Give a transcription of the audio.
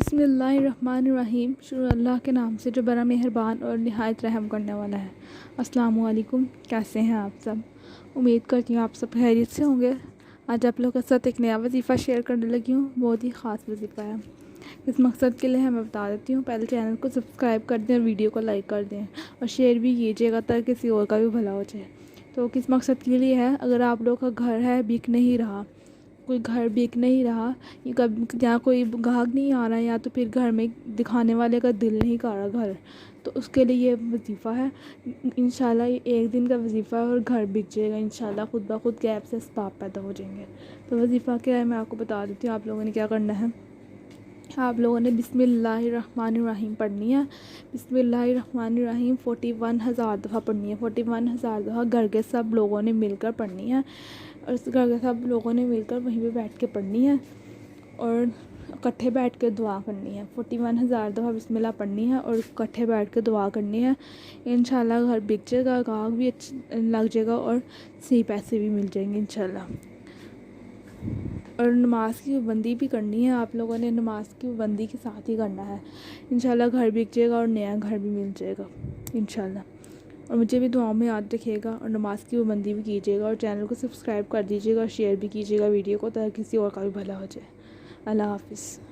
बिस्मिल्लाहिर्रहमानिर्रहीम। शुरू अल्लाह के नाम से जो बड़ा मेहरबान और निहायत रहम करने वाला है। अस्सलामु अलैकुम, कैसे हैं आप सब? उम्मीद करती हूँ आप सब खैरियत से होंगे। आज आप लोगों के साथ एक नया वजीफ़ा शेयर करने लगी हूँ। बहुत ही ख़ास वजीफ़ा है। इस मकसद के लिए मैं बता देती हूँ, पहले चैनल को सब्सक्राइब कर दें और वीडियो को लाइक कर दें और शेयर भी कीजिएगा ताकि किसी और का भी भला हो जाए। तो किस मकसद के लिए है? अगर आप लोग का घर है बिक नहीं रहा, कोई घर बिक नहीं रहा, ये कब जहाँ कोई ग्राहक नहीं आ रहा है, या तो फिर घर में दिखाने वाले का दिल नहीं कर रहा घर, तो उसके लिए ये वजीफ़ा है। इंशाल्लाह ये एक दिन का वजीफ़ा है और घर बिक जाएगा इंशाल्लाह। खुद ब खुद गैप से अस्बाब पैदा हो जाएंगे। तो वजीफ़ा क्या है मैं आपको बता देती हूँ। आप लोगों ने क्या करना है, आप लोगों ने बिस्मिल्लाहिर्रहमानिर्रहीम पढ़नी है। बिस्मिल्लाहिर्रहमानिर्रहीम 41,000 दफ़ा पढ़नी है। 41,000 दफ़ा घर के सब लोगों ने मिलकर पढ़नी है और इस घर के सब लोगों ने मिलकर वहीं पे बैठ के पढ़नी है और इकट्ठे बैठ के दुआ करनी है। 41,000 दफ़ा बिस्मिल्लाह पढ़नी है और इकट्ठे बैठ के दुआ करनी है। इंशाल्लाह घर बिक जाएगा, ग्राहक भी लग जाएगा और सही पैसे भी मिल जाएंगे इंशाल्लाह। और नमाज की पाबंदी भी करनी है। आप लोगों ने नमाज की पाबंदी के साथ ही करना है। इंशाल्लाह घर बिक जाएगा और नया घर भी मिल जाएगा इंशाल्लाह। और मुझे भी दुआओं में याद रखिएगा और नमाज की पाबंदी भी कीजिएगा और चैनल को सब्सक्राइब कर दीजिएगा और शेयर भी कीजिएगा वीडियो को ताकि किसी और का भी भला हो जाए। अल्लाह हाफ़िज़।